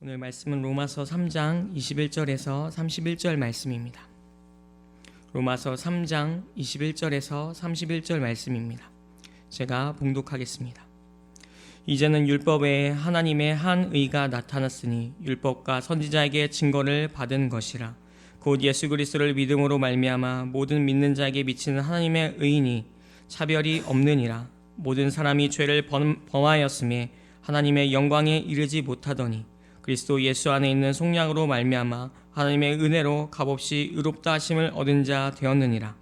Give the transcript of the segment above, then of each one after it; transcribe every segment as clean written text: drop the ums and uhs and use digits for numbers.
오늘 말씀은 로마서 3장 21절에서 31절 말씀입니다. 로마서 3장 21절에서 31절 말씀입니다. 제가 봉독하겠습니다. 이제는 율법 외에 하나님의 한 의가 나타났으니 율법과 선지자에게 증거를 받은 것이라. 곧 예수 그리스도를 믿음으로 말미암아 모든 믿는 자에게 미치는 하나님의 의인이 차별이 없느니라. 모든 사람이 죄를 범하였음에 하나님의 영광에 이르지 못하더니 그리스도 예수 안에 있는 속량으로 말미암아 하나님의 은혜로 값없이 의롭다 하심을 얻은 자 되었느니라.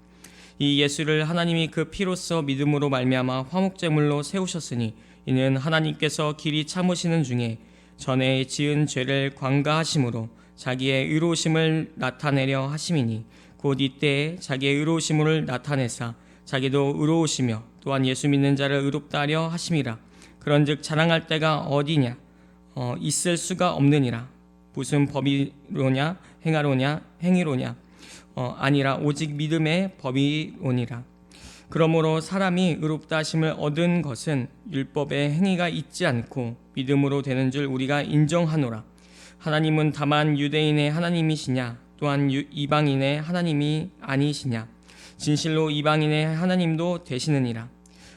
이 예수를 하나님이 그 피로써 믿음으로 말미암아 화목제물로 세우셨으니 이는 하나님께서 길이 참으시는 중에 전에 지은 죄를 관가하심으로 자기의 의로우심을 나타내려 하심이니 곧 이때에 자기의 의로우심을 나타내사 자기도 의로우시며 또한 예수 믿는 자를 의롭다 하려 하심이라. 그런즉 자랑할 때가 어디냐 있을 수가 없느니라. 무슨 법이로냐 행위로냐 아니라 오직 믿음의 법이로니라. 그러므로 사람이 의롭다 하심을 얻은 것은 율법의 행위가 있지 않고 믿음으로 되는 줄 우리가 인정하노라. 하나님은 다만 유대인의 하나님이시냐 또한 이방인의 하나님이 아니시냐. 진실로 이방인의 하나님도 되시느니라.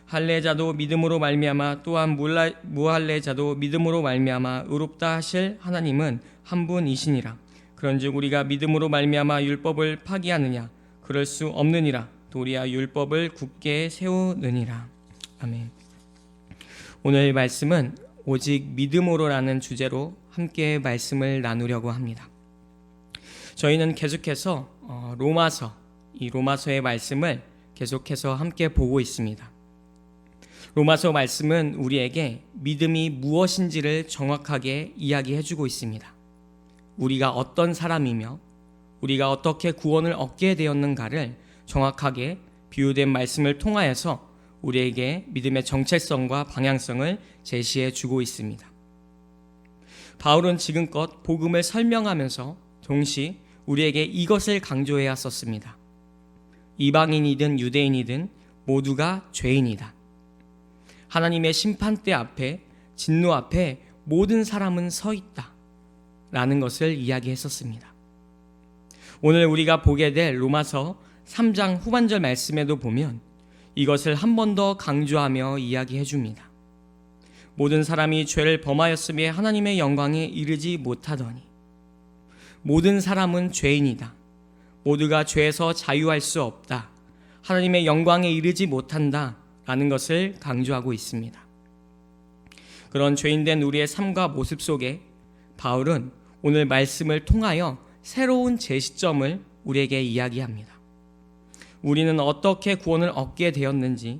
할례자도 믿음으로 말미암아 또한 무할례자도 믿음으로 말미암아 의롭다 하실 하나님은 한 분이시니라. 그런즉 우리가 믿음으로 말미암아 율법을 파기하느냐 그럴 수 없느니라. 도리어 율법을 굳게 세우느니라. 아멘. 오늘 말씀은 오직 믿음으로라는 주제로 함께 말씀을 나누려고 합니다. 저희는 계속해서 이 로마서의 말씀을 계속해서 함께 보고 있습니다. 로마서 말씀은 우리에게 믿음이 무엇인지를 정확하게 이야기해주고 있습니다. 우리가 어떤 사람이며 우리가 어떻게 구원을 얻게 되었는가를 정확하게 비유된 말씀을 통하여서 우리에게 믿음의 정체성과 방향성을 제시해주고 있습니다. 바울은 지금껏 복음을 설명하면서 동시에 우리에게 이것을 강조해야 썼습니다. 이방인이든 유대인이든 모두가 죄인이다. 하나님의 심판대 앞에 진노 앞에 모든 사람은 서 있다 라는 것을 이야기했었습니다. 오늘 우리가 보게 될 로마서 3장 후반절 말씀에도 보면 이것을 한 번 더 강조하며 이야기해 줍니다. 모든 사람이 죄를 범하였음에 하나님의 영광에 이르지 못하더니 모든 사람은 죄인이다. 모두가 죄에서 자유할 수 없다. 하나님의 영광에 이르지 못한다 라는 것을 강조하고 있습니다. 그런 죄인된 우리의 삶과 모습 속에 바울은 오늘 말씀을 통하여 새로운 제시점을 우리에게 이야기합니다. 우리는 어떻게 구원을 얻게 되었는지,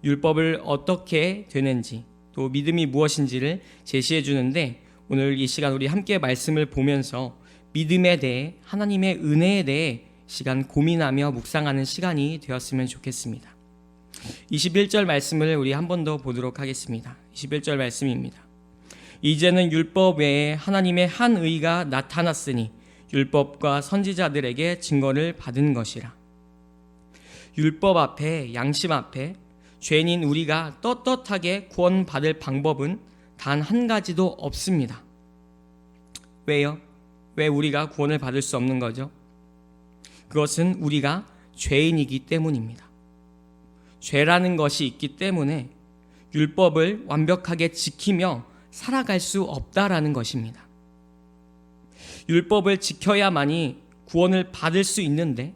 율법을 어떻게 되는지, 또 믿음이 무엇인지를 제시해 주는데 오늘 이 시간 우리 함께 말씀을 보면서 믿음에 대해 하나님의 은혜에 대해 시간 고민하며 묵상하는 시간이 되었으면 좋겠습니다. 21절 말씀을 우리 한 번 더 보도록 하겠습니다. 21절 말씀입니다. 이제는 율법 외에 하나님의 한 의가 나타났으니 율법과 선지자들에게 증거를 받은 것이라. 율법 앞에 양심 앞에 죄인인 우리가 떳떳하게 구원받을 방법은 단 한 가지도 없습니다. 왜요? 왜 우리가 구원을 받을 수 없는 거죠? 그것은 우리가 죄인이기 때문입니다. 죄라는 것이 있기 때문에 율법을 완벽하게 지키며 살아갈 수 없다라는 것입니다. 율법을 지켜야만이 구원을 받을 수 있는데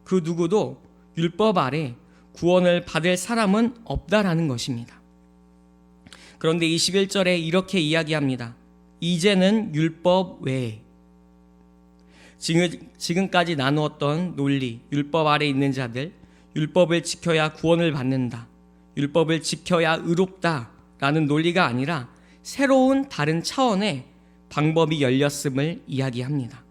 그 누구도 율법 아래 구원을 받을 사람은 없다라는 것입니다. 그런데 21절에 이렇게 이야기합니다. 이제는 율법 외에. 지금까지 나누었던 논리, 율법 아래 있는 자들, 율법을 지켜야 구원을 받는다, 율법을 지켜야 의롭다 라는 논리가 아니라 새로운 다른 차원의 방법이 열렸음을 이야기합니다.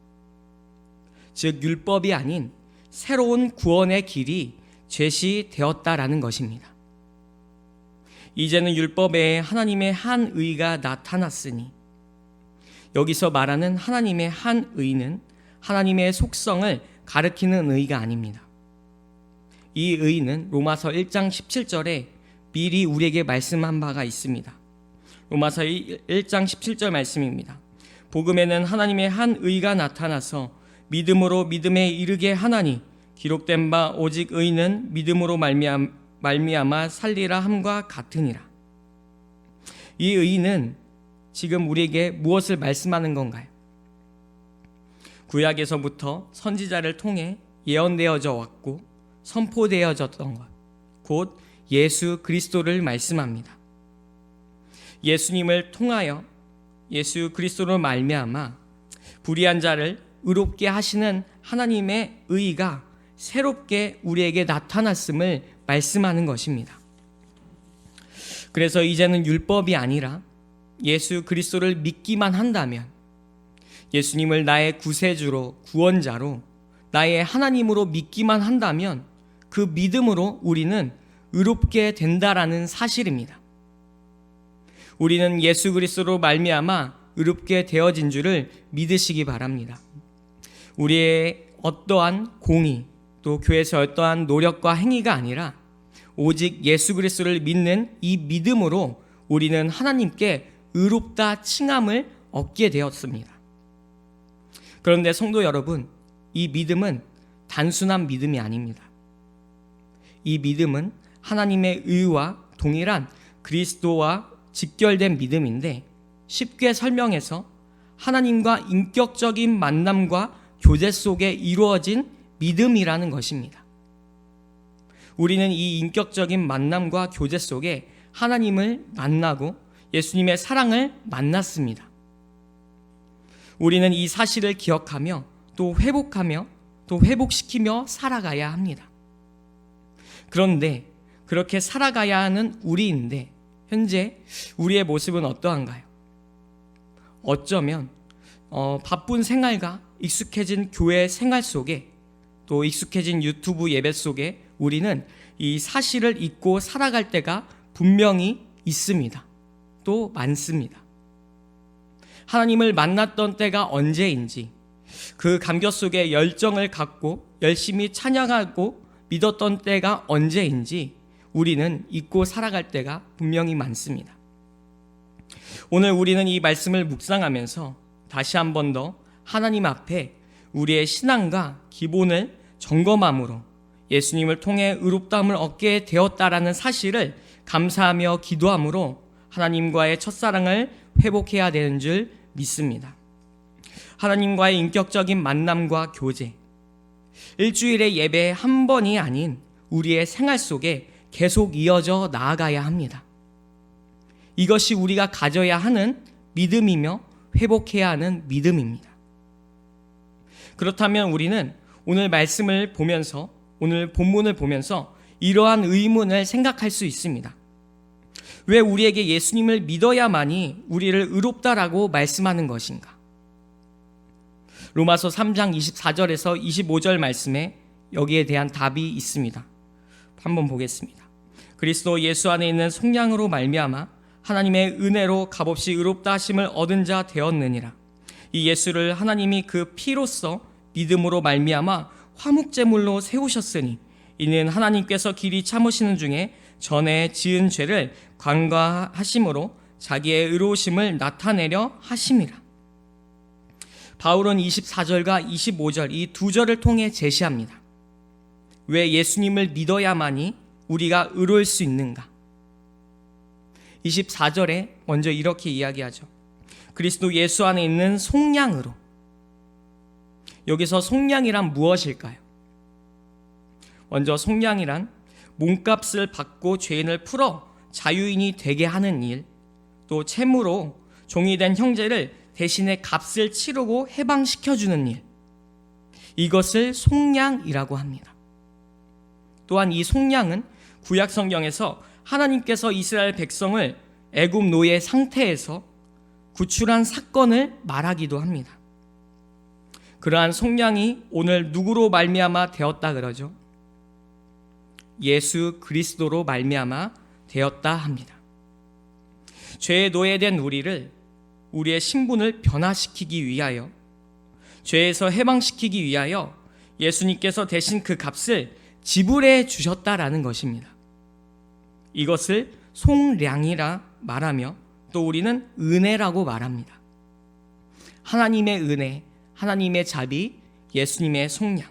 즉 율법이 아닌 새로운 구원의 길이 제시되었다라는 것입니다. 이제는 율법 외에 하나님의 한 의가 나타났으니, 여기서 말하는 하나님의 한 의는 하나님의 속성을 가리키는 의가 아닙니다. 이 의는 로마서 1장 17절에 미리 우리에게 말씀한 바가 있습니다. 로마서 1장 17절 말씀입니다. 복음에는 하나님의 한 의가 나타나서 믿음으로 믿음에 이르게 하나니 기록된 바 오직 의는 믿음으로 말미암아 살리라 함과 같으니라. 이 의는 지금 우리에게 무엇을 말씀하는 건가요? 구약에서부터 선지자를 통해 예언되어져 왔고 선포되어졌던 것, 곧 예수 그리스도를 말씀합니다. 예수님을 통하여 예수 그리스도로 말미암아 불의한 자를 의롭게 하시는 하나님의 의가 새롭게 우리에게 나타났음을 말씀하는 것입니다. 그래서 이제는 율법이 아니라 예수 그리스도를 믿기만 한다면, 예수님을 나의 구세주로 구원자로 나의 하나님으로 믿기만 한다면 그 믿음으로 우리는 의롭게 된다라는 사실입니다. 우리는 예수 그리스도로 말미암아 의롭게 되어진 줄을 믿으시기 바랍니다. 우리의 어떠한 공의 또 교회에서 어떠한 노력과 행위가 아니라 오직 예수 그리스도를 믿는 이 믿음으로 우리는 하나님께 의롭다 칭함을 얻게 되었습니다. 그런데 성도 여러분, 이 믿음은 단순한 믿음이 아닙니다. 이 믿음은 하나님의 의와 동일한 그리스도와 직결된 믿음인데, 쉽게 설명해서 하나님과 인격적인 만남과 교제 속에 이루어진 믿음이라는 것입니다. 우리는 이 인격적인 만남과 교제 속에 하나님을 만나고 예수님의 사랑을 만났습니다. 우리는 이 사실을 기억하며 또 회복하며 또 회복시키며 살아가야 합니다. 그런데 그렇게 살아가야 하는 우리인데 현재 우리의 모습은 어떠한가요? 어쩌면 바쁜 생활과 익숙해진 교회 생활 속에 또 익숙해진 유튜브 예배 속에 우리는 이 사실을 잊고 살아갈 때가 분명히 있습니다. 또 많습니다. 하나님을 만났던 때가 언제인지, 그 감격 속에 열정을 갖고 열심히 찬양하고 믿었던 때가 언제인지 우리는 잊고 살아갈 때가 분명히 많습니다. 오늘 우리는 이 말씀을 묵상하면서 다시 한 번 더 하나님 앞에 우리의 신앙과 기본을 점검함으로 예수님을 통해 의롭다함을 얻게 되었다라는 사실을 감사하며 기도함으로 하나님과의 첫사랑을 회복해야 되는 줄 믿습니다. 하나님과의 인격적인 만남과 교제, 일주일의 예배 한 번이 아닌 우리의 생활 속에 계속 이어져 나아가야 합니다. 이것이 우리가 가져야 하는 믿음이며 회복해야 하는 믿음입니다. 그렇다면 우리는 오늘 말씀을 보면서, 오늘 본문을 보면서 이러한 의문을 생각할 수 있습니다. 왜 우리에게 예수님을 믿어야만이 우리를 의롭다라고 말씀하는 것인가? 로마서 3장 24절에서 25절 말씀에 여기에 대한 답이 있습니다. 한번 보겠습니다. 그리스도 예수 안에 있는 속량으로 말미암아 하나님의 은혜로 값없이 의롭다 하심을 얻은 자 되었느니라. 이 예수를 하나님이 그 피로써 믿음으로 말미암아 화목제물로 세우셨으니 이는 하나님께서 길이 참으시는 중에 전에 지은 죄를 간과하심으로 자기의 의로우심을 나타내려 하심이라. 바울은 24절과 25절 이 두 절을 통해 제시합니다. 왜 예수님을 믿어야만이 우리가 의로울 수 있는가? 24절에 먼저 이렇게 이야기하죠. 그리스도 예수 안에 있는 속량으로. 여기서 속량이란 무엇일까요? 먼저 속량이란 몸값을 받고 죄인을 풀어 자유인이 되게 하는 일, 또 채무로 종이 된 형제를 대신에 값을 치르고 해방시켜주는 일, 이것을 속량이라고 합니다. 또한 이 속량은 구약 성경에서 하나님께서 이스라엘 백성을 애굽 노예 상태에서 구출한 사건을 말하기도 합니다. 그러한 속량이 오늘 누구로 말미암아 되었다 그러죠? 예수 그리스도로 말미암아 되었다 합니다. 죄에 노예된 우리의 신분을 변화시키기 위하여, 죄에서 해방시키기 위하여 예수님께서 대신 그 값을 지불해 주셨다라는 것입니다. 이것을 속량이라 말하며 또 우리는 은혜라고 말합니다. 하나님의 은혜, 하나님의 자비, 예수님의 속량.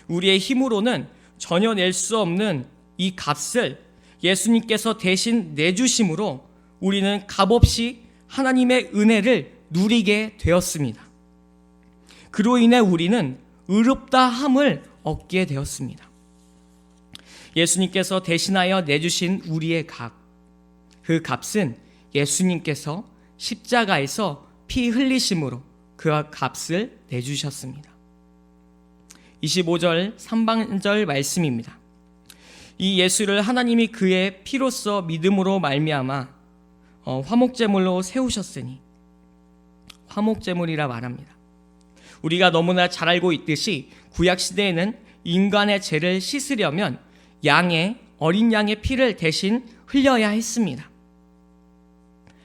우리의 힘으로는 전혀 낼 수 없는 이 값을 예수님께서 대신 내주심으로 우리는 값없이 하나님의 은혜를 누리게 되었습니다. 그로 인해 우리는 의롭다함을 얻게 되었습니다. 예수님께서 대신하여 내주신 우리의 값, 그 값은 예수님께서 십자가에서 피 흘리심으로 그 값을 내주셨습니다. 25절 3반절 말씀입니다. 이 예수를 하나님이 그의 피로써 믿음으로 말미암아 화목제물로 세우셨으니, 화목제물이라 말합니다. 우리가 너무나 잘 알고 있듯이 구약시대에는 인간의 죄를 씻으려면 어린 양의 피를 대신 흘려야 했습니다.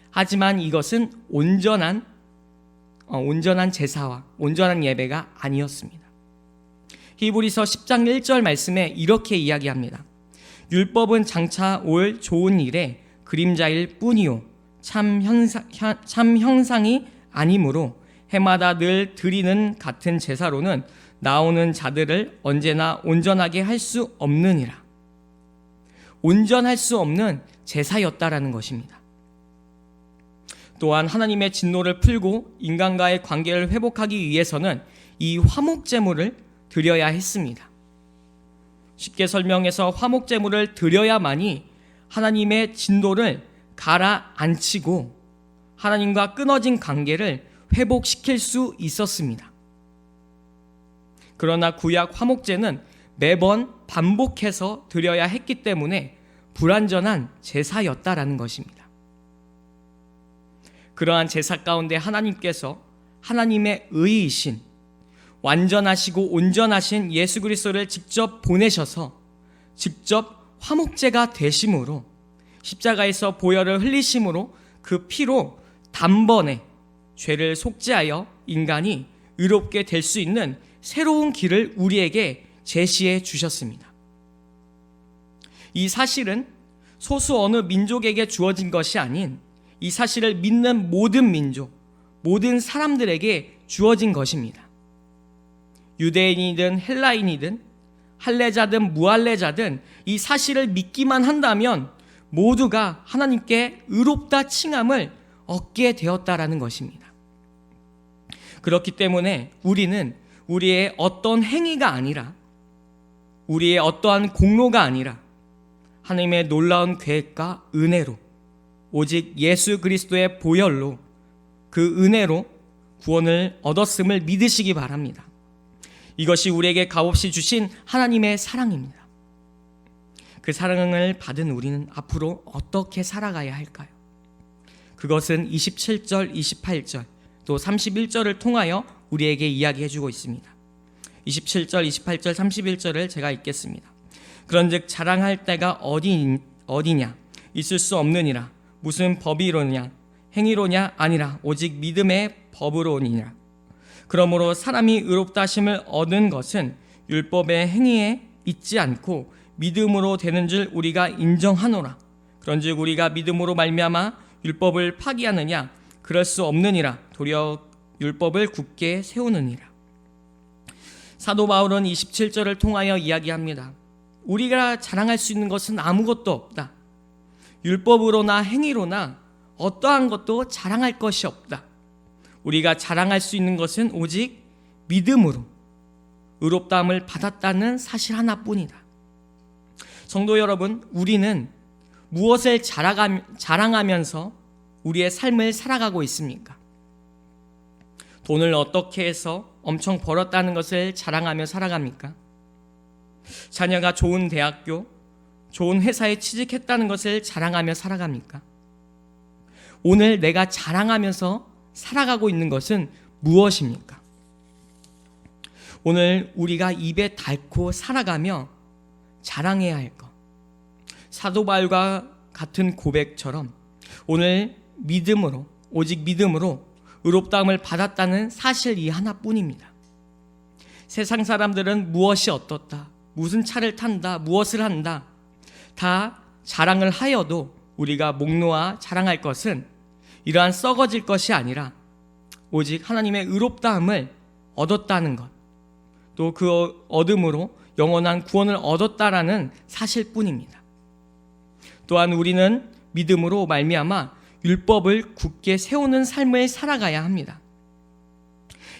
하지만 이것은 온전한 제사와 온전한 예배가 아니었습니다. 히브리서 10장 1절 말씀에 이렇게 이야기합니다. 율법은 장차 올 좋은 일의 그림자일 뿐이요 참 형상이 아니므로 해마다 늘 드리는 같은 제사로는 나오는 자들을 언제나 온전하게 할 수 없느니라. 온전할 수 없는 제사였다라는 것입니다. 또한 하나님의 진노를 풀고 인간과의 관계를 회복하기 위해서는 이 화목제물을 드려야 했습니다. 쉽게 설명해서 화목제물을 드려야만이 하나님의 진노를 가라앉히고 하나님과 끊어진 관계를 회복시킬 수 있었습니다. 그러나 구약 화목제는 매번 반복해서 드려야 했기 때문에 불완전한 제사였다라는 것입니다. 그러한 제사 가운데 하나님께서 하나님의 의이신 완전하시고 온전하신 예수 그리스도를 직접 보내셔서 직접 화목제가 되심으로 십자가에서 보혈을 흘리심으로 그 피로 단번에 죄를 속죄하여 인간이 의롭게 될 수 있는 새로운 길을 우리에게 제시해 주셨습니다. 이 사실은 소수 어느 민족에게 주어진 것이 아닌 이 사실을 믿는 모든 민족, 모든 사람들에게 주어진 것입니다. 유대인이든 헬라인이든 할례자든 무할례자든 이 사실을 믿기만 한다면 모두가 하나님께 의롭다 칭함을 얻게 되었다라는 것입니다. 그렇기 때문에 우리는 우리의 어떤 행위가 아니라 우리의 어떠한 공로가 아니라 하나님의 놀라운 계획과 은혜로 오직 예수 그리스도의 보혈로 그 은혜로 구원을 얻었음을 믿으시기 바랍니다. 이것이 우리에게 값없이 주신 하나님의 사랑입니다. 그 사랑을 받은 우리는 앞으로 어떻게 살아가야 할까요? 그것은 27절, 28절, 또 31절을 통하여 우리에게 이야기해주고 있습니다. 27절, 28절, 31절을 제가 읽겠습니다. 그런즉 자랑할 때가 어디냐? 있을 수 없느니라. 무슨 법이로냐? 행위로냐? 아니라 오직 믿음의 법으로니라. 그러므로 사람이 의롭다 하심을 얻은 것은 율법의 행위에 있지 않고 믿음으로 되는 줄 우리가 인정하노라. 그런즉 우리가 믿음으로 말미암아 율법을 파기하느냐? 그럴 수 없느니라. 도리어 율법을 굳게 세우느니라. 사도 바울은 27절을 통하여 이야기합니다. 우리가 자랑할 수 있는 것은 아무것도 없다. 율법으로나 행위로나 어떠한 것도 자랑할 것이 없다. 우리가 자랑할 수 있는 것은 오직 믿음으로 의롭다함을 받았다는 사실 하나뿐이다. 성도 여러분, 우리는 무엇을 자랑하면서 우리의 삶을 살아가고 있습니까? 돈을 어떻게 해서 엄청 벌었다는 것을 자랑하며 살아갑니까? 자녀가 좋은 대학교, 좋은 회사에 취직했다는 것을 자랑하며 살아갑니까? 오늘 내가 자랑하면서 살아가고 있는 것은 무엇입니까? 오늘 우리가 입에 달고 살아가며 자랑해야 할 것, 사도 바울과 같은 고백처럼 오늘 믿음으로, 오직 믿음으로 의롭다함을 받았다는 사실 이 하나뿐입니다. 세상 사람들은 무엇이 어떻다, 무슨 차를 탄다, 무엇을 한다 다 자랑을 하여도 우리가 목 놓아 자랑할 것은 이러한 썩어질 것이 아니라 오직 하나님의 의롭다함을 얻었다는 것, 또 그 얻음으로 영원한 구원을 얻었다라는 사실뿐입니다. 또한 우리는 믿음으로 말미암아 율법을 굳게 세우는 삶을 살아가야 합니다.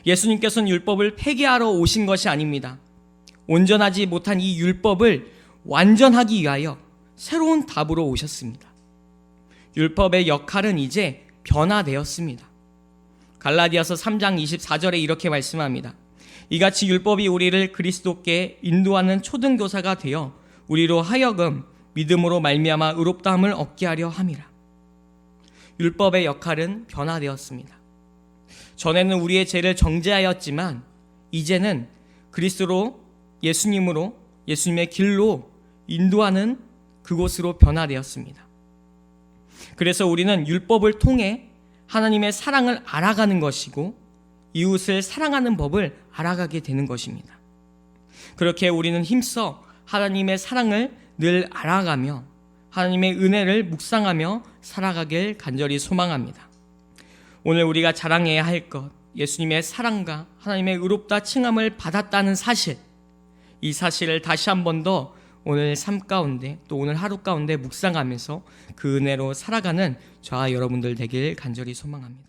예수님께서는 율법을 폐기하러 오신 것이 아닙니다. 온전하지 못한 이 율법을 완전하기 위하여 새로운 답으로 오셨습니다. 율법의 역할은 이제 변화되었습니다. 갈라디아서 3장 24절에 이렇게 말씀합니다. 이같이 율법이 우리를 그리스도께 인도하는 초등교사가 되어 우리로 하여금 믿음으로 말미암아 의롭다함을 얻게 하려 함이라. 율법의 역할은 변화되었습니다. 전에는 우리의 죄를 정죄하였지만 이제는 그리스도로 예수님으로 예수님의 길로 인도하는 그곳으로 변화되었습니다. 그래서 우리는 율법을 통해 하나님의 사랑을 알아가는 것이고 이웃을 사랑하는 법을 알아가게 되는 것입니다. 그렇게 우리는 힘써 하나님의 사랑을 늘 알아가며 하나님의 은혜를 묵상하며 살아가길 간절히 소망합니다. 오늘 우리가 자랑해야 할 것, 예수님의 사랑과 하나님의 의롭다 칭함을 받았다는 사실, 이 사실을 다시 한 번 더 오늘 삶 가운데 또 오늘 하루 가운데 묵상하면서 그 은혜로 살아가는 저와 여러분들 되길 간절히 소망합니다.